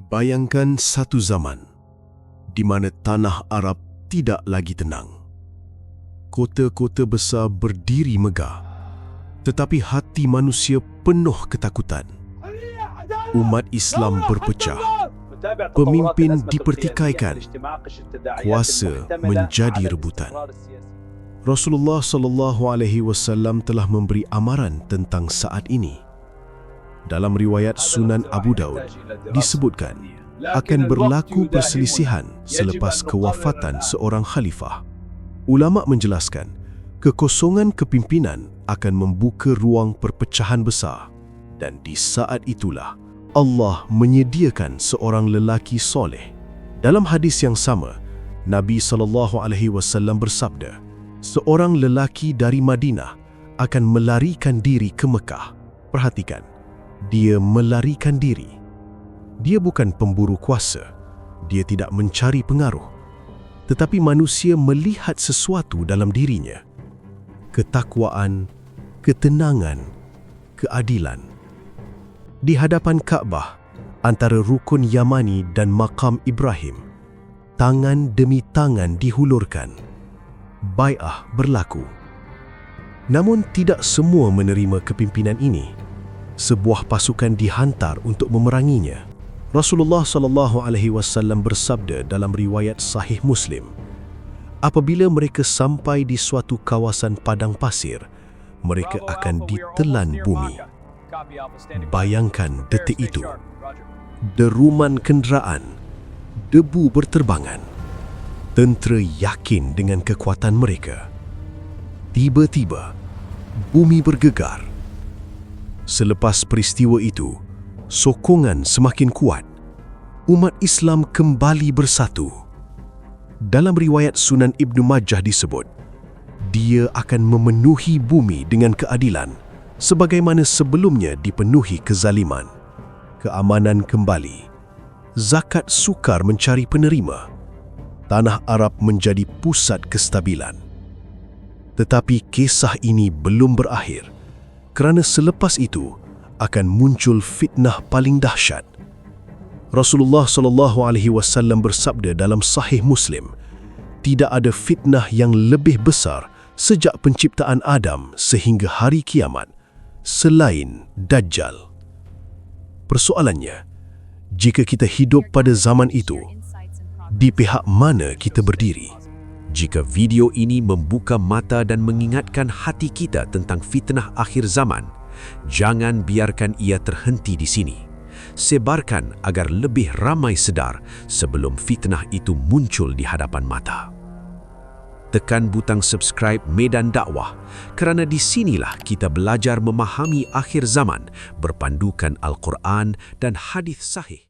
Bayangkan satu zaman di mana tanah Arab tidak lagi tenang. Kota-kota besar berdiri megah, tetapi hati manusia penuh ketakutan. Umat Islam berpecah, pemimpin dipertikaikan, kuasa menjadi rebutan. Rasulullah SAW telah memberi amaran tentang saat ini. Dalam riwayat Sunan Abu Daud disebutkan akan berlaku perselisihan selepas kewafatan seorang khalifah. Ulama menjelaskan kekosongan kepimpinan akan membuka ruang perpecahan besar, dan di saat itulah Allah menyediakan seorang lelaki soleh. Dalam hadis yang sama, Nabi SAW bersabda, seorang lelaki dari Madinah akan melarikan diri ke Mekah. Perhatikan, dia melarikan diri. Dia bukan pemburu kuasa, dia tidak mencari pengaruh, tetapi manusia melihat sesuatu dalam dirinya. Ketakwaan, ketenangan, keadilan. Di hadapan Kaabah, antara rukun Yamani dan makam Ibrahim, tangan demi tangan dihulurkan. Bai'ah berlaku. Namun tidak semua menerima kepimpinan ini. Sebuah pasukan dihantar untuk memeranginya. Rasulullah SAW bersabda dalam riwayat Sahih Muslim, apabila mereka sampai di suatu kawasan padang pasir, mereka akan ditelan bumi. Bayangkan detik itu. Deruman kenderaan, debu berterbangan. Tentera yakin dengan kekuatan mereka. Tiba-tiba, bumi bergegar. Selepas peristiwa itu, sokongan semakin kuat. Umat Islam kembali bersatu. Dalam riwayat Sunan Ibnu Majah disebut, dia akan memenuhi bumi dengan keadilan, sebagaimana sebelumnya dipenuhi kezaliman. Keamanan kembali. Zakat sukar mencari penerima. Tanah Arab menjadi pusat kestabilan. Tetapi kisah ini belum berakhir. Kerana selepas itu akan muncul fitnah paling dahsyat. Rasulullah SAW bersabda dalam Sahih Muslim, tidak ada fitnah yang lebih besar sejak penciptaan Adam sehingga hari kiamat selain Dajjal. Persoalannya, jika kita hidup pada zaman itu, di pihak mana kita berdiri? Jika video ini membuka mata dan mengingatkan hati kita tentang fitnah akhir zaman, jangan biarkan ia terhenti di sini. Sebarkan agar lebih ramai sedar sebelum fitnah itu muncul di hadapan mata. Tekan butang subscribe Medan Dakwah kerana di sinilah kita belajar memahami akhir zaman berpandukan Al-Quran dan hadis sahih.